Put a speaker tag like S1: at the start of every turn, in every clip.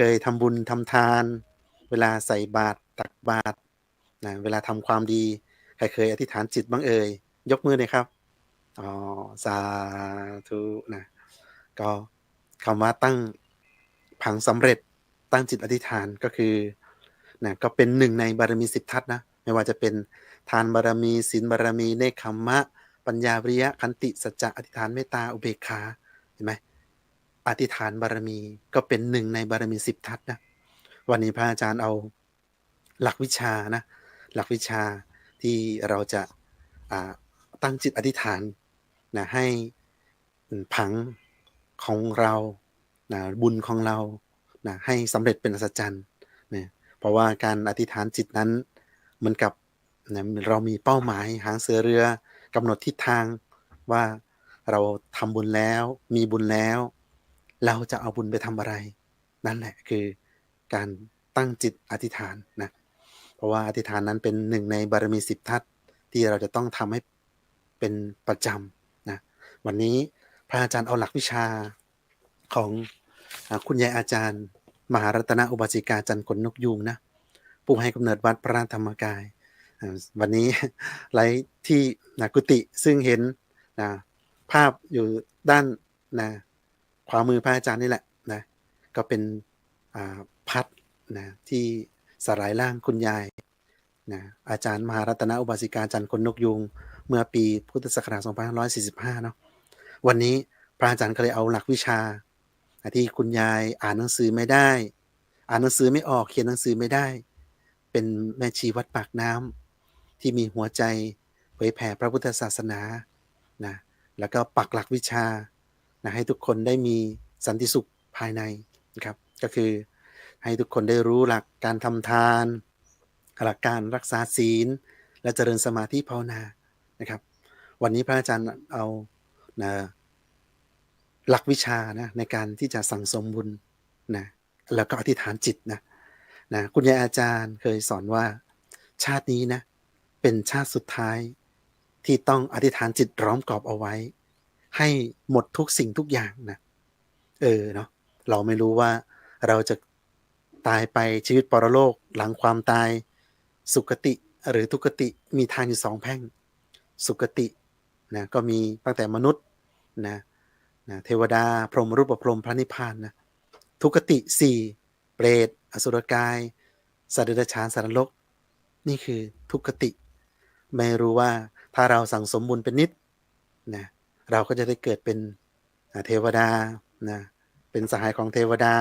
S1: เคยทำบุญทำทานเวลาใส่บาตรตักบาตรนะเวลาทำความดีใครเคยอธิษฐานจิตบ้างเอ่ยยกมือหน่อยครับอ๋อสาธุนะก็คำว่าตั้งผังสำเร็จตั้งจิตอธิษฐานก็คือนะก็เป็นหนึ่งในบารมี10ทัศนะไม่ว่าจะเป็นทานบารมีศีลบารมีเนกขัมมะปัญญาวิริยะขันติสัจจะอธิษฐานเมตตาอุเบกขาเห็นไหมอธิษฐานบารมีก็เป็นหนึ่งในบารมี10ทัศนะวันนี้พระอาจารย์เอาหลักวิชานะหลักวิชาที่เราจะตั้งจิตอธิษฐานนะให้ผังของเรานะบุญของเรานะให้สำเร็จเป็นอัศจรรย์นะเพราะว่าการอธิษฐานจิตนั้นเหมือนกับนะเรามีเป้าหมายหางเสือเรือกำหนดทิศทางว่าเราทำบุญแล้วมีบุญแล้วเราจะเอาบุญไปทำอะไรนั่นแหละคือการตั้งจิตอธิษฐานนะเพราะว่าอธิษฐานนั้นเป็นหนึ่งในบารมี10ทัศที่เราจะต้องทำให้เป็นประจำนะวันนี้พระอาจารย์เอาหลักวิชาของคุณยายอาจารย์มหารัตนอุบาสิกาจันทร์ขนนกยูงนะผู้ให้กำเนิดวัดพระธรรมกายวันนี้ไลฟ์ที่กุฏิซึ่งเห็นภาพอยู่ด้านขวามือพระอาจารย์นี่แหละนะก็เป็นพัดนะที่สลายร่างคุณยายนะอาจารย์มหารัตนอุบาสิกาจันทร์ขนนกยูงเมื่อปีพุทธศักราช2545เนาะวันนี้พระอาจารย์ก็เลยเอาหลักวิชาที่คุณยายอ่านหนังสือไม่ได้อ่านหนังสือไม่ออกเขียนหนังสือไม่ได้เป็นแม่ชีวัดปากน้ำที่มีหัวใจเผยแผ่พระพุทธศาสนานะแล้วก็ปักหลักวิชานะให้ทุกคนได้มีสันติสุขภายในนะครับก็คือให้ทุกคนได้รู้หลักการทำทานหลักการรักษาศีลและเจริญสมาธิภาวนานะครับวันนี้พระอาจารย์เอานะหลักวิชานะในการที่จะสั่งสมบุญนะแล้วก็อธิษฐานจิตนะคุณยายอาจารย์เคยสอนว่าชาตินี้นะเป็นชาติสุดท้ายที่ต้องอธิษฐานจิตล้อมกรอบเอาไว้ให้หมดทุกสิ่งทุกอย่างนะเนาะเราไม่รู้ว่าเราจะตายไปชีวิตปรโลกหลังความตายสุคติหรือทุกติมีทางอยู่2แพร่งสุคตินะก็มีตั้งแต่มนุษย์นะเทวดาพรหมรูปพรหมพระนิพพานนะทุกติ4เปรตอสุรกายสัตว์เดรัจฉานสัตว์นรกนี่คือทุกติไม่รู้ว่าถ้าเราสั่งสมบุญเป็นนิดนะเราก็จะได้เกิดเป็นเทวดานะเป็นสหายของเทวดา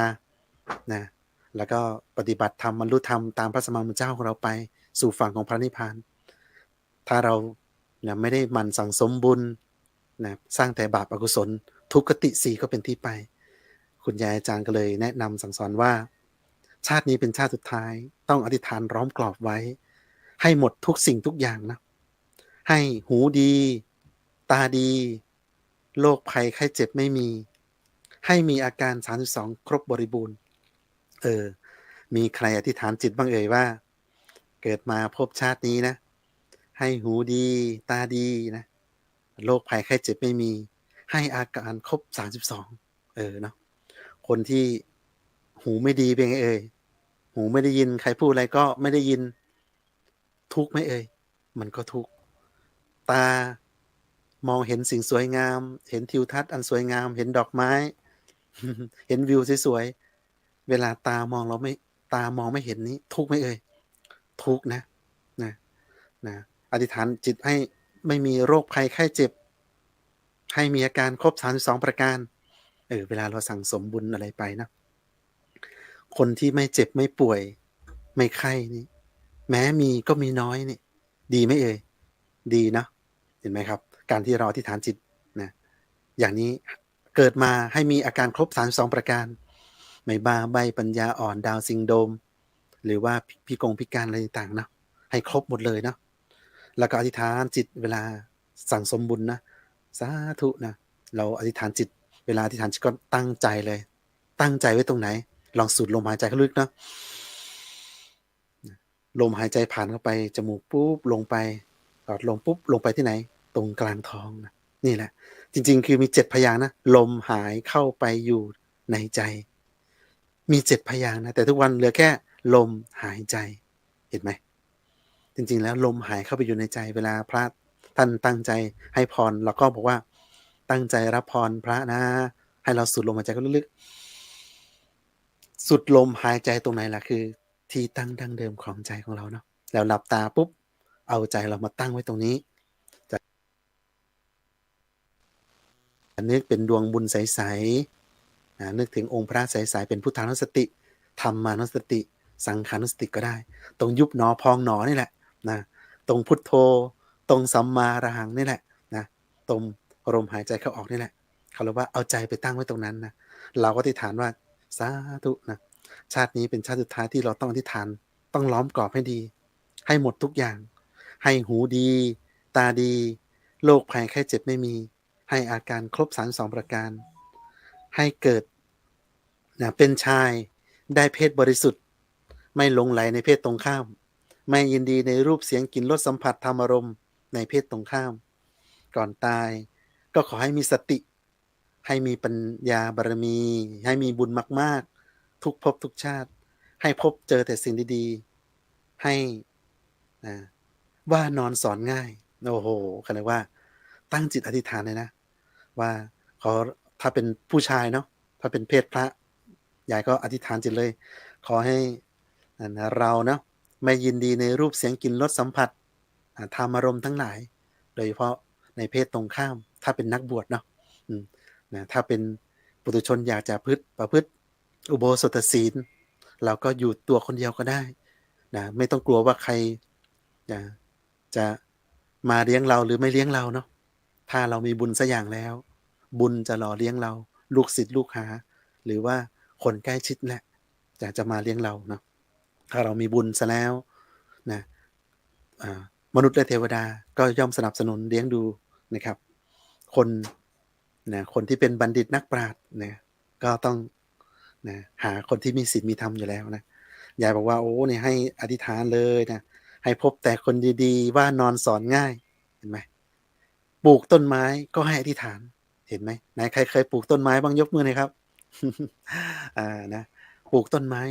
S1: นะแล้วก็ปฏิบัติธรรมบรรลุธรรมตามพระสัมมาสัมพุทธเจ้าของเราไปสู่ฝั่งของพระนิพพานถ้าเราไม่ได้หมั่นสั่งสมบุญนะสร้างแต่บาปอกุศลทุกขติ4ก็เป็นที่ไปคุณยายอาจารย์ก็เลยแนะนำสั่งสอนว่าชาตินี้เป็นชาติสุดท้ายต้องอธิษฐานล้อมกรอบไว้ให้หมดทุกสิ่งทุกอย่างนะให้หูดีตาดีโรคภัยไข้เจ็บไม่มีให้มีอาการ32ครบบริบูรณ์มีใครอธิษฐานจิตบ้างเอ่ยว่าเกิดมาพบชาตินี้นะให้หูดีตาดีนะโรคภัยไข้เจ็บไม่มีให้อาการครบ32เนาะคนที่หูไม่ดีเป็นไงเอ่ยหูไม่ได้ยินใครพูดอะไรก็ไม่ได้ยินทุกข์ไหมเอ่ยมันก็ทุกข์ตามองเห็นสิ่งสวยงามเห็นทิวทัศน์อันสวยงามเห็นดอกไม้ เห็นวิวสวยๆเวลาตามองไม่เห็นนี้ทุกข์ไหมเอ่ยทุกข์นะอธิษฐานจิตให้ไม่มีโรคภัยไข้เจ็บให้มีอาการครบ32ประการเวลาเราสั่งสมบุญอะไรไปนะคนที่ไม่เจ็บไม่ป่วยไม่ไข้นี่แม้มีก็มีน้อยนี่ดีไหมเอ่ยดีนะเห็นไหมครับการที่เราอธิษฐานจิตนะอย่างนี้เกิดมาให้มีอาการครบ32ประการไม่บ้าใบปัญญาอ่อนดาวซินโดรมหรือว่าพิการอะไรต่างๆนะให้ครบหมดเลยนะแล้วก็อธิษฐานจิตเวลาสั่งสมบุญนะสาธุนะเราอธิษฐานจิตเวลาอธิษฐานจิตก็ตั้งใจเลยตั้งใจไว้ตรงไหนลองสูดลมหายใจเข้าลึกนะลมหายใจผ่านเข้าไปจมูกปุ๊บลงไปหลอดลมปุ๊บลงไปที่ไหนตรงกลางท้องนะนี่แหละจริงๆคือมี7พยางค์นะลมหายเข้าไปอยู่ในใจ มี7พยางค์นะแต่ทุกวันเหลือแค่ลมหายใจเห็นไหมจริงๆแล้วลมหายเข้าไปอยู่ในใจเวลาพระท่านตั้งใจให้พรเราก็บอกว่าตั้งใจรับพรพระนะให้เราสูดลมหายใจเข้าลึกๆสูดลมหายใจตรงไหนล่ะคือที่ตั้งดั้งเดิมของใจของเราเนาะแล้วหลับตาปุ๊บเอาใจเรามาตั้งไว้ตรงนี้จะนึกเป็นดวงบุญใสๆนึกถึงองค์พระใสๆเป็นพุทธานุสติธรรมานุสติสังขานุสติก็ได้ตรงยุบหนอพองหนอนี่แหละนะตรงพุทโธตรงสัมมาอรหังนี่แหละนะตรงลมหายใจเข้าออกนี่แหละเขาเรียกว่าเอาใจไปตั้งไว้ตรงนั้นนะเราก็อธิษฐานว่าสาธุนะชาตินี้เป็นชาติสุดท้ายที่เราต้องอธิษฐานต้องล้อมกรอบให้ดีให้หมดทุกอย่างให้หูดีตาดีโรคภัยไข้เจ็บไม่มีให้อาการครบ32ประการให้เกิดนะเป็นชายได้เพศบริสุทธิ์ไม่หลงไหลในเพศตรงข้ามไม่ยินดีในรูปเสียงกลิ่นรสสัมผัสธรรมอารมณ์ในเพศตรงข้ามก่อนตายก็ขอให้มีสติให้มีปัญญาบารมีให้มีบุญมากๆทุกภพทุกชาติให้พบเจอแต่สิ่งดีๆให้นะว่านอนสอนง่ายโอ้โหเขาเรียกว่าตั้งจิตอธิษฐานเลยนะว่าขอถ้าเป็นผู้ชายเนาะถ้าเป็นเพศพระยายก็อธิษฐานจิตเลยขอให้เราเนาะไม่ยินดีในรูปเสียงกลิ่นรสสัมผัสธรรมอารมณ์ทั้งหลายโดยเฉพาะในเพศตรงข้ามถ้าเป็นนักบวชเนาะนะถ้าเป็นปุถุชนอยากจะประพฤติอุโบสถศีลเราก็อยู่ตัวคนเดียวก็ได้นะไม่ต้องกลัวว่าใครนะจะมาเลี้ยงเราหรือไม่เลี้ยงเราเนาะถ้าเรามีบุญสักอย่างแล้วบุญจะหล่อเลี้ยงเราลูกศิษย์ลูกหาหรือว่าคนใกล้ชิดแหละจะมาเลี้ยงเราเนาะถ้าเรามีบุญซะแล้วนะมนุษย์และเทวดาก็ย่อมสนับสนุนเลี้ยงดูนะครับคนนะคนที่เป็นบัณฑิตนักปราชญ์นะก็ต้องนะหาคนที่มีศีลมีธรรมอยู่แล้วนะยายบอกว่าโอ้เนี่ยให้อธิษฐานเลยนะให้พบแต่คนดีๆว่านอนสอนง่ายเห็นไหมปลูกต้นไม้ก็ให้อธิษฐานเห็นไหมไหนใครเคยปลูกต้นไม้บ้างยกมือหน่อยครับนะปลูกต้นไม้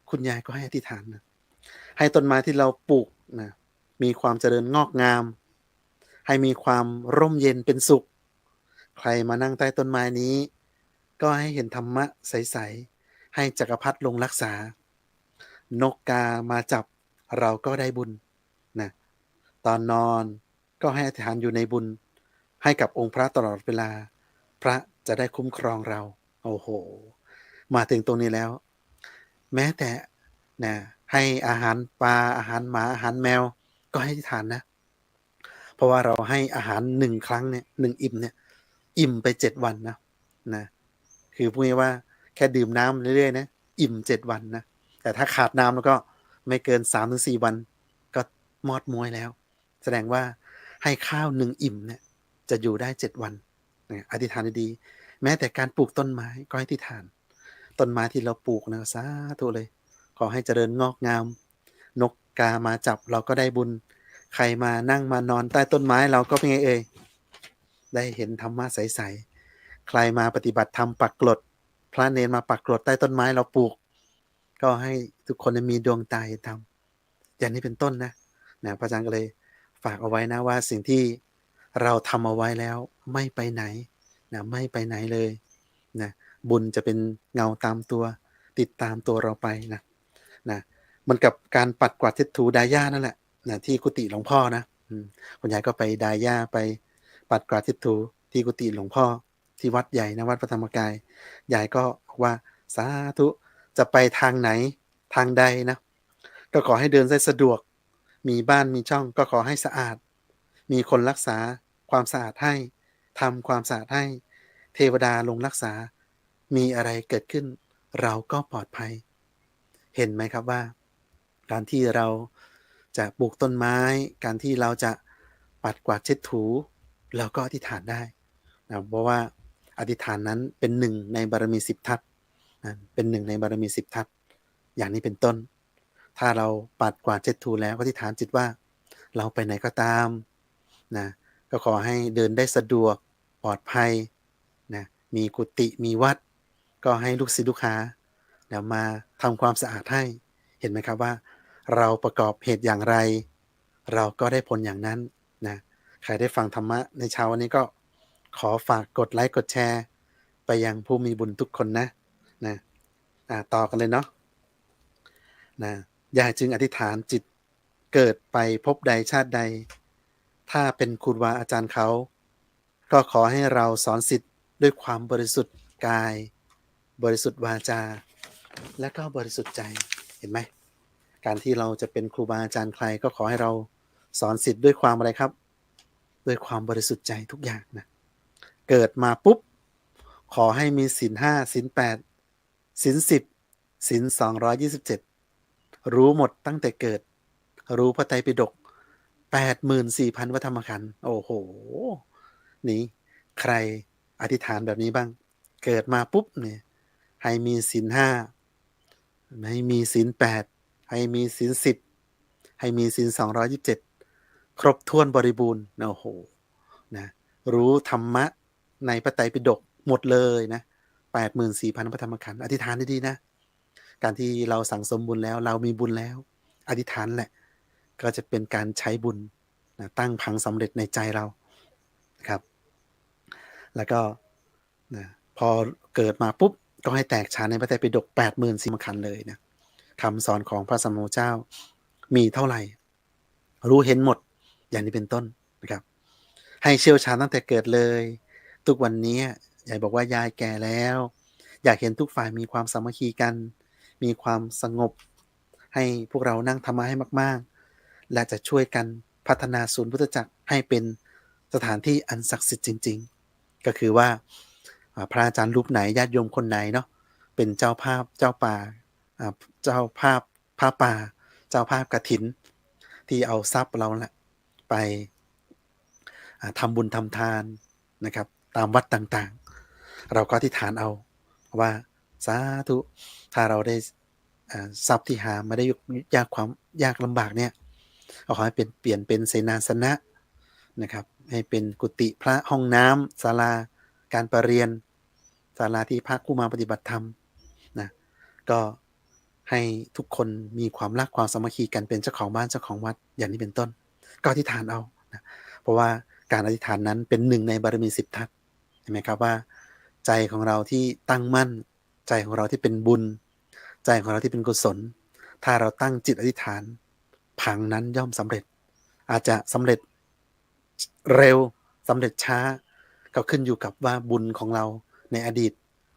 S1: คุณยายก็ให้อธิษฐานนะให้ต้นไม้ที่เราปลูกนะมีความเจริญงอกงามให้มีความร่มเย็นเป็นสุขใครมานั่งใต้ต้นไม้นี้ก็ให้เห็นธรรมะใสๆให้จักรพรรดิลงรักษานกกามาจับเราก็ได้บุญนะตอนนอนก็ให้อธิษฐานอยู่ในบุญให้กับองค์พระตลอดเวลาพระจะได้คุ้มครองเราโอ้โหมาถึงตรงนี้แล้วแม้แต่นะให้อาหารปลาอาหารหมาอาหารแมวก็ให้อธิษฐานนะเพราะว่าเราให้อาหาร1ครั้งเนี่ย1อิ่มเนี่ยอิ่มไป7วันนะคือพูดง่ายๆว่าแค่ดื่มน้ำเรื่อยๆนะอิ่ม7วันนะแต่ถ้าขาดน้ำแล้วก็ไม่เกิน3-4วันก็มอดม้อยแล้วแสดงว่าให้ข้าว1อิ่มเนี่ยจะอยู่ได้7วันอธิษฐานดีๆแม้แต่การปลูกต้นไม้ก็ให้อธิษฐานต้นไม้ที่เราปลูกนะสาธุเลยขอให้เจริญงอกงามนกกามาจับเราก็ได้บุญใครมานั่งมานอนใต้ต้นไม้เราก็เป็นไงเอ่ยได้เห็นธรรมะใสๆใครมาปฏิบัติธรรมปักกลดพระเนรมาปักกลดใต้ต้นไม้เราปลูกก็ให้ทุกคนมีดวงตาเห็นธรรมอย่างนี้เป็นต้นนะพระอาจารย์ก็เลยฝากเอาไว้นะว่าสิ่งที่เราทำเอาไว้แล้วไม่ไปไหนไม่ไปไหนเลยนะบุญจะเป็นเงาตามตัวติดตามตัวเราไปนะมันกับการปัดกวาดเช็ดถูดาย่านั่นแหละนะที่กุฏิหลวงพ่อนะคุณยายก็ไปดาย่าไปปัดกวาดเช็ดถูที่กุฏิหลวงพ่อที่วัดใหญ่นะวัดพระธรรมกายยายก็บอกว่าสาธุจะไปทางไหนทางใดนะก็ขอให้เดินได้สะดวกมีบ้านมีช่องก็ขอให้สะอาดมีคนรักษาความสะอาดให้ทำความสะอาดให้เทวดาลงรักษามีอะไรเกิดขึ้นเราก็ปลอดภัยเห็นไหมครับว่าการที่เราจะปลูกต้นไม้การที่เราจะปัดกวาดเช็ดถูเราก็อธิษฐานได้นะเพราะว่าอธิษฐานนั้นเป็นหนึ่งในบารมี10ทัศนะเป็นหนึ่งในบารมี10ทัศอย่างนี้เป็นต้นถ้าเราปัดกวาดเช็ดถูแล้วก็อธิษฐานจิตว่าเราไปไหนก็ตามนะก็ขอให้เดินได้สะดวกปลอดภัยนะมีกุฏิมีวัดก็ให้ลูกศิษย์ลูกหา เดี๋ยวมาทำความสะอาดให้เห็นไหมครับว่าเราประกอบเหตุอย่างไรเราก็ได้ผลอย่างนั้นนะใครได้ฟังธรรมะในเช้าวันนี้ก็ขอฝากกดไลค์กดแชร์ไปยังผู้มีบุญทุกคนนะต่อกันเลยเนาะนะอย่าจึงอธิษฐานจิตเกิดไปพบใดชาติใดถ้าเป็นครูบาอาจารย์เขาก็ขอให้เราสอนสิทธิ์ด้วยความบริสุทธิ์กายบริสุทธิ์วาจาและก็บริสุทธิ์ใจเห็นไหมการที่เราจะเป็นครูบาอาจารย์ใครก็ขอให้เราสอนสิทธิ์ด้วยความอะไรครับด้วยความบริสุทธิ์ใจทุกอย่างนะเกิดมาปุ๊บขอให้มีศีลห้าศีลแปดศีล10ศีล227รู้หมดตั้งแต่เกิดรู้พระไตรปิฎก84,000 พระธรรมขันธ์โอ้โหนี่ใครอธิษฐานแบบนี้บ้างเกิดมาปุ๊บเนี่ยให้มีศีลห้าให้มีศีล8ให้มีศีล10ให้มีศีล227ครบถ้วนบริบูรณ์โอ้โหนะรู้ธรรมะในพระไตรปิฎกหมดเลยนะ84,000 พระธรรมขันธ์อธิษฐานดีๆนะการที่เราสั่งสมบุญแล้วเรามีบุญแล้วอธิษฐานแหละก็จะเป็นการใช้บุญนะตั้งพังสำเร็จในใจเราครับแล้วก็นะพอเกิดมาปุ๊บก็ให้แตกฉานในพระไตรปิฎก84,000 ขันธ์เลยนะคำสอนของพระสัมมาสัมพุทธเจ้ามีเท่าไหร่รู้เห็นหมดอย่างนี้เป็นต้นนะครับให้เชี่ยวชาญตั้งแต่เกิดเลยทุกวันนี้ยายบอกว่ายายแก่แล้วอยากเห็นทุกฝ่ายมีความสามัคคีกันมีความสงบให้พวกเรานั่งธรรมะให้มากๆและจะช่วยกันพัฒนาศูนย์พุทธจักรให้เป็นสถานที่อันศักดิ์สิทธิ์จริงๆก็คือว่าพระอาจารย์รูปไหนญาติโยมคนไหนเนาะเป็นเจ้าภาพเจ้าป่าเจ้าภาพผ้าป่าเจ้าภาพกฐินที่เอาทรัพย์เราแหละไปทำบุญทำทานนะครับตามวัดต่างๆเราก็อธิษฐานเอาว่าสาธุถ้าเราได้ทรัพย์ที่หามาได้ยากความยากลำบากเนี่ยขอให้เป็นเปลี่ยนเป็นเสนาสนะนะครับให้เป็นกุฏิพระห้องน้ำศาลาการประเรียนศาลาที่พักผู้มาปฏิบัติธรรมนะก็ให้ทุกคนมีความรักความสามัคคีกันเป็นเจ้าของบ้านเจ้าของวัดอย่างนี้เป็นต้นก็อธิษฐานเอานะเพราะว่าการอธิษฐานนั้นเป็นหนึ่งในบารมี10 ทัศน์เห็นไหมครับว่าใจของเราที่ตั้งมั่นใจของเราที่เป็นบุญใจของเราที่เป็นกุศลถ้าเราตั้งจิตอธิษฐานผังนั้นย่อมสำเร็จอาจจะสำเร็จเร็วสำเร็จช้าก็ขึ้นอยู่กับว่าบุญของเราในอดีต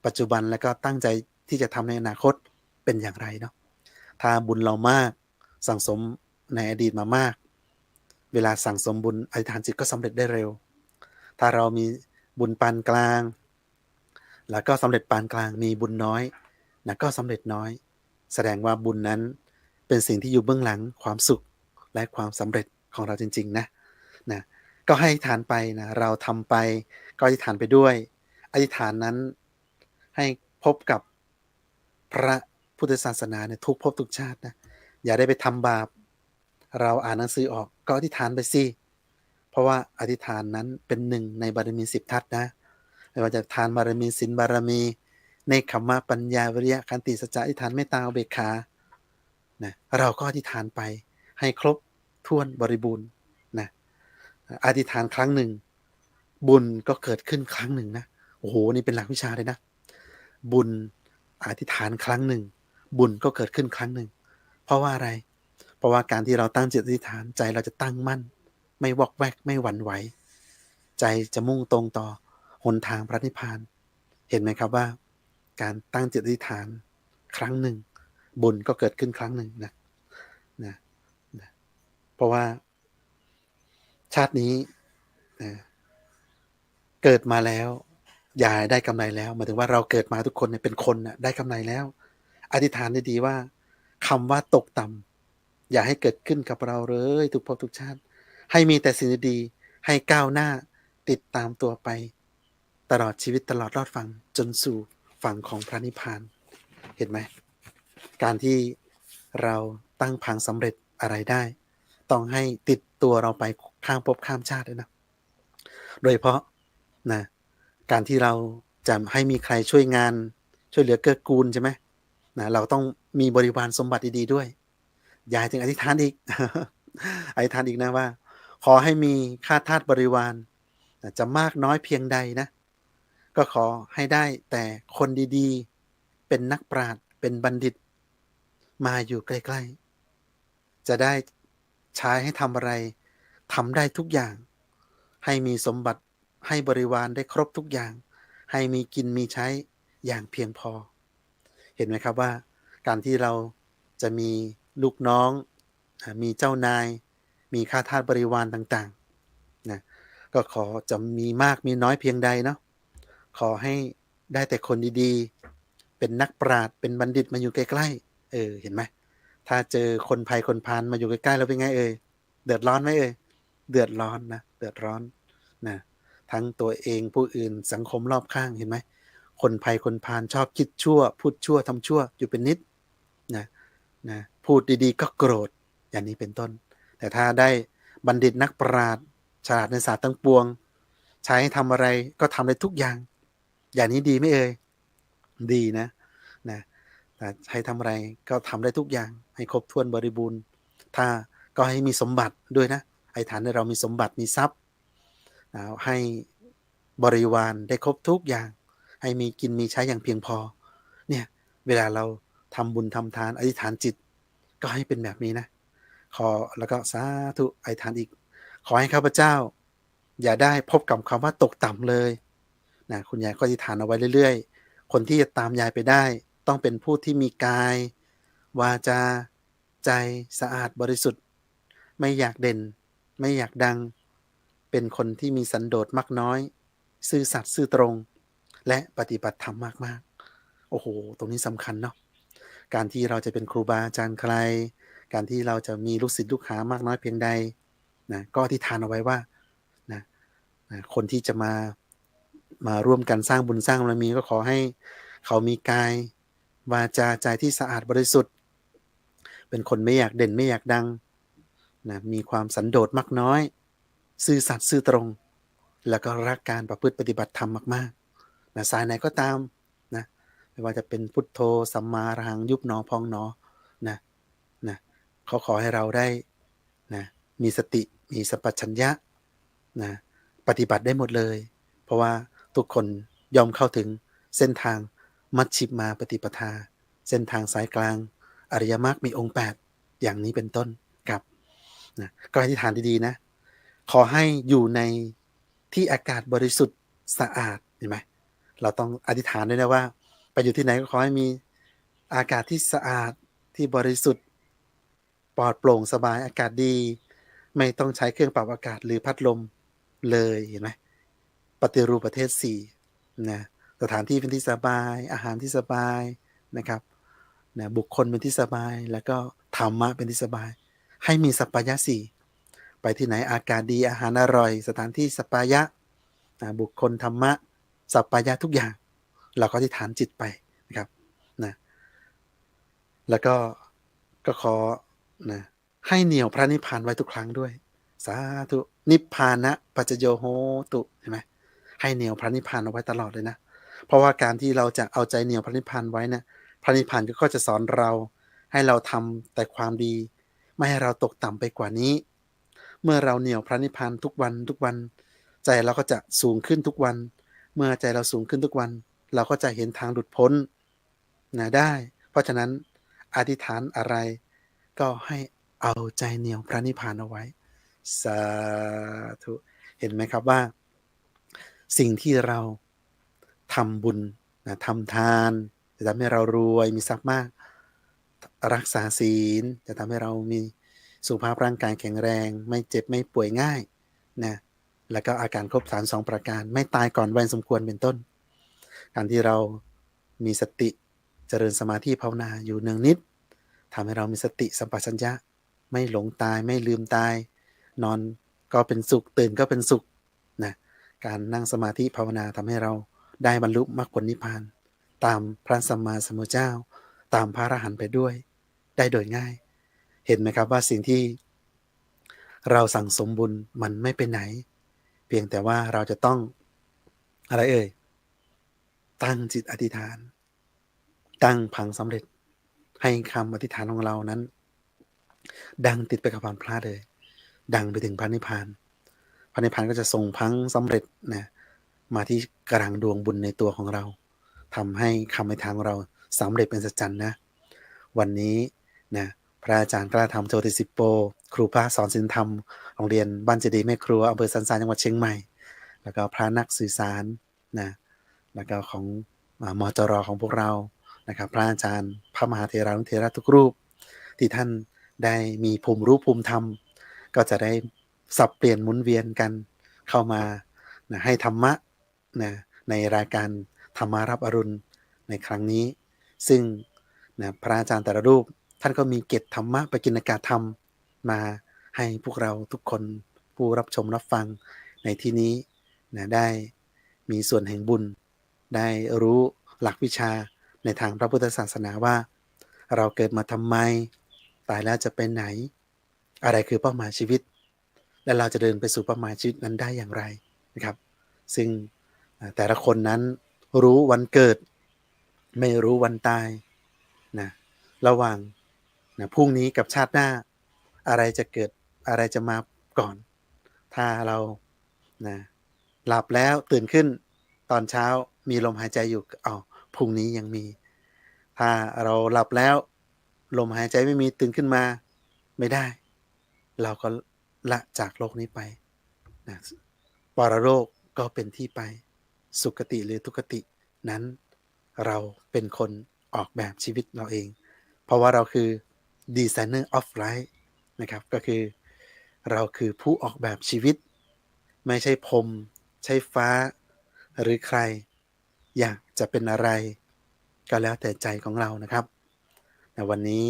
S1: ปัจจุบันและก็ตั้งใจที่จะทำในอนาคตเป็นอย่างไรเนาะถ้าบุญเรามากสั่งสมในอดีตมามากเวลาสั่งสมบุญอธิษฐานจิตก็สำเร็จได้เร็วถ้าเรามีบุญปานกลางแล้วก็สำเร็จปานกลางมีบุญน้อยนะก็สำเร็จน้อยแสดงว่าบุญนั้นเป็นสิ่งที่อยู่เบื้องหลังความสุขและความสำเร็จของเราจริงๆนะก็ให้อธิษฐานไปนะเราทำไปก็อธิษฐานไปด้วยอธิษฐานนั้นให้พบกับพระพุทธศาสนาเนี่ยทุกภพทุกชาตินะอย่าได้ไปทำบาปเราอ่านหนังสือออกก็อธิษฐานไปสิเพราะว่าอธิษฐานนั้นเป็นหนึ่งในบารมี10 ทัศน์นะไม่ว่าจะทานบารมีศีลบารมีเนกขัมมะปัญญาวิริยะขันติสัจจะอธิษฐานเมตตาอุเบกขานะเราก็อธิษฐานไปให้ครบถ้วนบริบูรณ์นะอธิษฐานครั้งหนึ่งบุญก็เกิดขึ้นครั้งหนึ่งนะโอ้โหนี่เป็นหลักวิชาเลยนะบุญอธิษฐานครั้งหนึ่งบุญก็เกิดขึ้นครั้งหนึ่งเพราะว่าอะไรเพราะว่าการที่เราตั้งจิตอธิษฐานใจเราจะตั้งมั่นไม่วอกแวกไม่หวั่นไหวใจจะมุ่งตรงต่อหนทางพระนิพพานเห็นไหมครับว่าการตั้งจิตอธิษฐานครั้งหนึ่งบุญก็เกิดขึ้นครั้งหนึ่งนะเพราะว่าชาตินี้เกิดมาแล้วยายได้กำไรแล้วหมายถึงว่าเราเกิดมาทุกคนเนี่ยเป็นคนน่ะได้กำไรแล้วอธิษฐานดีๆว่าคำว่าตกต่ำอย่าให้เกิดขึ้นกับเราเลยทุกภพทุกชาติให้มีแต่สิ่งดีๆให้ก้าวหน้าติดตามตัวไปตลอดชีวิตตลอดรอดฝั่งจนสู่ฝั่งของพระนิพพานเห็นไหมการที่เราตั้งพังสำเร็จอะไรได้ต้องให้ติดตัวเราไปข้ามภพข้ามชาติด้วยนะโดยเฉพาะนะการที่เราจะให้มีใครช่วยงานช่วยเหลือเกื้อกูลใช่ไหม นะเราต้องมีบริวารสมบัติดีๆด้วยยายจึงอธิษฐานอีก อธิษฐานอีกนะว่าขอให้มีข้าทาสบริวารจะมากน้อยเพียงใดนะก็ขอให้ได้แต่คนดีๆเป็นนักปราชญ์เป็นบัณฑิตมาอยู่ใกล้ๆจะได้ใช้ให้ทำอะไรทำได้ทุกอย่างให้มีสมบัติให้บริวารได้ครบทุกอย่างให้มีกินมีใช้อย่างเพียงพอเห็นไหมครับว่าการที่เราจะมีลูกน้องมีเจ้านายมีข้าทาสบริวารต่างๆนะก็ขอจะมีมากมีน้อยเพียงใดเนาะขอให้ได้แต่คนดีๆเป็นนักปราชญ์เป็นบัณฑิตมาอยู่ใกล้ๆเห็นไหมถ้าเจอคนภัยคนพาลมาอยู่ใกล้ๆแล้วเป็นไงเดือดร้อนไหมเดือดร้อนนะเดือดร้อนนะทั้งตัวเองผู้อื่นสังคมรอบข้างเห็นไหมคนภัยคนพาลชอบคิดชั่วพูดชั่วทำชั่วอยู่เป็นนิดนะพูดดีๆก็โกรธอย่างนี้เป็นต้นแต่ถ้าได้บัณฑิตนักปราชญ์ฉลาดในศาสตร์ทั้งปวงใช้ให้ทำอะไรก็ทำได้ทุกอย่างอย่างนี้ดีไหมดีนะให้ทำอะไรก็ทำได้ทุกอย่างให้ครบถ้วนบริบูรณ์ถ้าก็ให้มีสมบัติด้วยนะไอ้ฐานให้เรามีสมบัติมีทรัพย์ให้บริวารได้ครบทุกอย่างให้มีกินมีใช้อย่างเพียงพอเนี่ยเวลาเราทำบุญทำทานอธิษฐานจิตก็ให้เป็นแบบนี้นะแล้วก็สาธุอธิษฐานอีกขอให้ข้าพเจ้าอย่าได้พบกับคำว่าตกต่ำเลยนะคุณยายก็อธิษฐานเอาไว้เรื่อยๆคนที่จะตามยายไปได้ต้องเป็นผู้ที่มีกายวาจาใจสะอาดบริสุทธิ์ไม่อยากเด่นไม่อยากดังเป็นคนที่มีสันโดษมากน้อยซื่อสัตย์ซื่อตรงและปฏิบัติธรรมมากๆโอ้โหตรงนี้สำคัญเนาะการที่เราจะเป็นครูบาอาจารย์ใครการที่เราจะมีลูกศิษย์ลูกหามากน้อยเพียงใดนะก็อธิษฐานเอาไว้ว่านะคนที่จะมาร่วมกันสร้างบุญสร้างบารมีก็ขอให้เขามีกายวาจาใจที่สะอาดบริสุทธิ์เป็นคนไม่อยากเด่นไม่อยากดังนะมีความสันโดษมากน้อยซื่อสัตย์ซื่อตรงแล้วก็รักการประพฤติปฏิบัติธรรมมากๆนะสายไหนก็ตามนะไม่ว่าจะเป็นพุทโธสัมมาอรหังยุบหนอพองหนอนะเขาขอให้เราได้นะมีสติมีสัมปชัญญะนะปฏิบัติได้หมดเลยเพราะว่าทุกคนยอมเข้าถึงเส้นทางมัชฌิมาปฏิปทาเส้นทางสายกลางอริยมรรคมีองค์8อย่างนี้เป็นต้นครับนะก็อธิษฐานดีๆนะขอให้อยู่ในที่อากาศบริสุทธิ์สะอาดเห็นไหมเราต้องอธิษฐานด้วยนะว่าไปอยู่ที่ไหนก็ขอให้มีอากาศที่สะอาดที่บริสุทธิ์ปลอดโปร่งสบายอากาศดีไม่ต้องใช้เครื่องปรับอากาศหรือพัดลมเลยเห็นไหมปฏิรูปประเทศ4นะสถานที่เป็นที่สบายอาหารที่สบายนะครับนะบุคคลเป็นที่สบายแล้วก็ธรรมะเป็นที่สบายให้มีสัปปายะ4ไปที่ไหนอากาศดีอาหารอร่อยสถานที่สัปปายะบุคคลธรรมะสัปปายะทุกอย่างเราก็อธิษฐานจิตไปนะครับนะแล้วก็ขอนะให้เหนี่ยวพระนิพพานไว้ทุกครั้งด้วยสาธุนิพพานะปัจจโยโหตุเห็นไหมให้เหนี่ยวพระนิพพานเอาไว้ตลอดเลยนะเพราะว่าการที่เราจะเอาใจเหนี่ยวพระนิพพานไว้เนี่ยพระนิพพานก็จะสอนเราให้เราทำแต่ความดีไม่ให้เราตกต่ำไปกว่านี้เมื่อเราเหนี่ยวพระนิพพานทุกวันทุกวันใจเราก็จะสูงขึ้นทุกวันเมื่อใจเราสูงขึ้นทุกวันเราก็จะเห็นทางหลุดพ้นนะได้เพราะฉะนั้นอธิษฐานอะไรก็ให้เอาใจเหนี่ยวพระนิพพานเอาไว้สาธุเห็นไหมครับว่าสิ่งที่เราทำบุญนะทำทานจะทำให้เรารวยมีทรัพย์มากรักษาศีลจะทำให้เรามีสุขภาพร่างกายแข็งแรงไม่เจ็บไม่ป่วยง่ายนะแล้วก็อาการครบ32ประการไม่ตายก่อนวัยสมควรเป็นต้นการที่เรามีสติเจริญสมาธิภาวนาอยู่เนืองนิดทำให้เรามีสติสัมปชัญญะไม่หลงตายไม่ลืมตายนอนก็เป็นสุขตื่นก็เป็นสุขนะการนั่งสมาธิภาวนาทำให้เราได้บรรลุมรรคผลนิพพานตามพระสัมมาสัมพุทธเจ้าตามพระอรหันต์ไปด้วยได้โดยง่ายเห็นไหมครับว่าสิ่งที่เราสั่งสมบุญมันไม่ไปไหนเพียงแต่ว่าเราจะต้องอะไรตั้งจิตอธิษฐานตั้งพังสำเร็จ ให้คำอธิษฐานของเรานั้นดังติดไปกับความพลาดเลยดังไปถึงพระนิพพานพระนิพพานก็จะทรงพังสำเร็จนะมาที่กลางดวงบุญในตัวของเราทำให้คำอธิษฐานของเราสำเร็จเป็นสัจจ์นะวันนี้นะพระอาจารย์กล้าธรรมโชติสิปโปครูพระสอนศีลธรรมโรงเรียนบ้านเจดีย์แม่ครัวอำเภอสันทรายจังหวัดเชียงใหม่แล้วก็พระนักสื่อสารนะแล้วก็ของมจรของพวกเรานะครับพระอาจารย์พระมหาเถรานุเถระทุกรูปที่ท่านได้มีภูมิรู้ภูมิธรรมก็จะได้สับเปลี่ยนหมุนเวียนกันเข้ามานะให้ธรรมะนะในรายการธรรมารับอรุณในครั้งนี้ซึ่งนะพระอาจารย์แต่ละรูปท่านก็มีเกตธรรมะปกิณกธรรมมาให้พวกเราทุกคนผู้รับชมรับฟังในที่นี้นะได้มีส่วนแห่งบุญได้รู้หลักวิชาในทางพระพุทธศาสนาว่าเราเกิดมาทำไมตายแล้วจะไปไหนอะไรคือเป้าหมายชีวิตและเราจะเดินไปสู่เป้าหมายชีวิตนั้นได้อย่างไรนะครับซึ่งแต่ละคนนั้นรู้วันเกิดไม่รู้วันตายนะระหว่างนะพรุ่งนี้กับชาติหน้าอะไรจะเกิดอะไรจะมาก่อนถ้าเรานะหลับแล้วตื่นขึ้นตอนเช้ามีลมหายใจอยู่พรุ่งนี้ยังมีถ้าเราหลับแล้วลมหายใจไม่มีตื่นขึ้นมาไม่ได้เราก็ละจากโลกนี้ไปนะปรโลกก็เป็นที่ไปสุคติหรือทุกขตินั้นเราเป็นคนออกแบบชีวิตเราเองเพราะว่าเราคือ designer of life นะครับก็คือเราคือผู้ออกแบบชีวิตไม่ใช่พรหมใช่ฟ้าหรือใครอยากจะเป็นอะไรก็แล้วแต่ใจของเรานะครับในวันนี้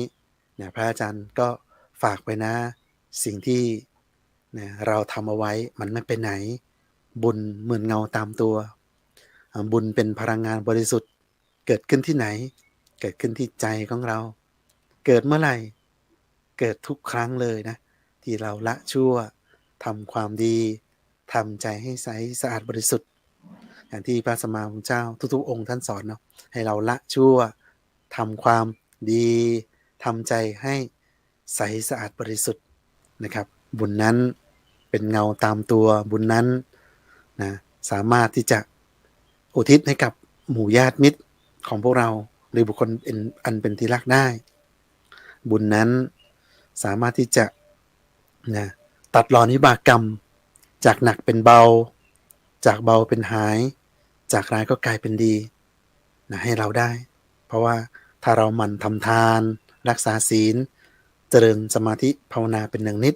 S1: เนี่ยพระอาจารย์ก็ฝากไปนะสิ่งที่เนี่ยเราทำเอาไว้มันไม่ไปไหนบุญเหมือนเงาตามตัวบุญเป็นพลังงานบริสุทธิ์เกิดขึ้นที่ไหนเกิดขึ้นที่ใจของเราเกิดเมื่อไหร่เกิดทุกครั้งเลยนะที่เราละชั่วทำความดีทำใจให้ใสสะอาดบริสุทธิ์อย่างที่พระสัมมาสัมพุทธเจ้าทุกๆองค์ท่านสอนเนาะให้เราละชั่วทำความดีทำใจให้ใสสะอาดบริสุทธิ์นะครับบุญนั้นเป็นเงาตามตัวบุญนั้นนะสามารถที่จะอุทิศให้กับหมู่ญาติมิตรของพวกเราหรือบุคคลอันเป็นที่รักได้บุญนั้นสามารถที่จะนะตัดรอนวิบากกรรมจากหนักเป็นเบาจากเบาเป็นหายจากร้ายก็กลายเป็นดีนะให้เราได้เพราะว่าถ้าเราหมั่นทำทานรักษาศีลเจริญสมาธิภาวนาเป็นเนืองนิด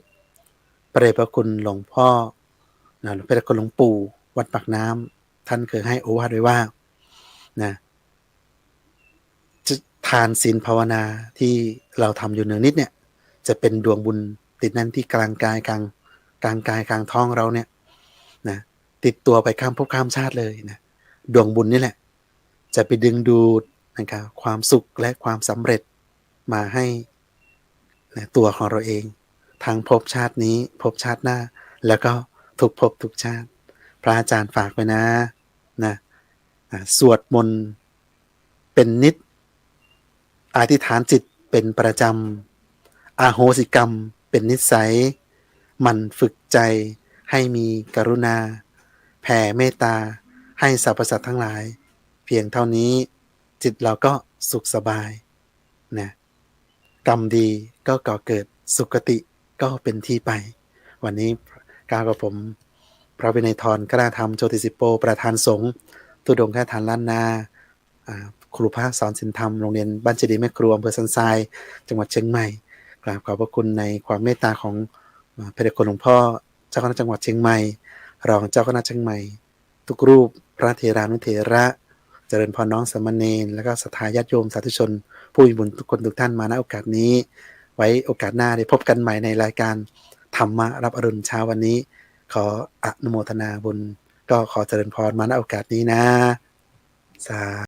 S1: พระเดชพระคุณหลวงพ่อนะพระเดชพระคุณหลวงปู่วัดปากน้ำท่านเคยให้โอวาทไว้ว่านะทานศีลภาวนาที่เราทำอยู่เนืองนิดเนี่ยจะเป็นดวงบุญติดนั่นที่กลางกายกลางกายกลางท้องเราเนี่ยนะติดตัวไปข้ามภพข้ามชาติเลยนะดวงบุญนี่แหละจะไปดึงดูดนะครับความสุขและความสำเร็จมาให้นะตัวของเราเองทางภพชาตินี้ภพชาติหน้าแล้วก็ทุกภพทุกชาติพระอาจารย์ฝากไว้นะสวดมนต์เป็นนิดอธิษฐานจิตเป็นประจำอาโหสิกรรมเป็นนิสัยมันฝึกใจให้มีกรุณาแผ่เมตตาให้สรรพสัตว์ทั้งหลายเพียงเท่านี้จิตเราก็สุขสบายนะกรรมดีก็ก่อเกิดสุคติก็เป็นที่ไปวันนี้กล่าวกับผมพระวินัยทรกล้าธรรมโชติสิปโปประธานสงฆ์ตุดงค์แค่ฐานล้านนาครูพระสอนศีลธรรมโรงเรียนบ้านเจดีย์แม่ครัวอำเภอสันทรายจังหวัดเชียงใหม่กราบขอบพระคุณในความเมตตาของพระเดชคุณหลวงพ่อเจ้าคณะจังหวัดเชียงใหม่รองเจ้าคณะเชียงใหม่ทุกรูปพระเถรานุเถระเจริญพรน้องสามเณรและก็ศรัทธาญาติโยมสาธุชนผู้มีบุญทุกคนทุกท่านมาณโอกาสนี้ไว้โอกาสหน้าได้พบกันใหม่ในรายการธรรมะรับอรุณเช้าวันนี้ขออนุโมทนาบุญก็ขอเจริญพรมาณโอกาสนี้นะสา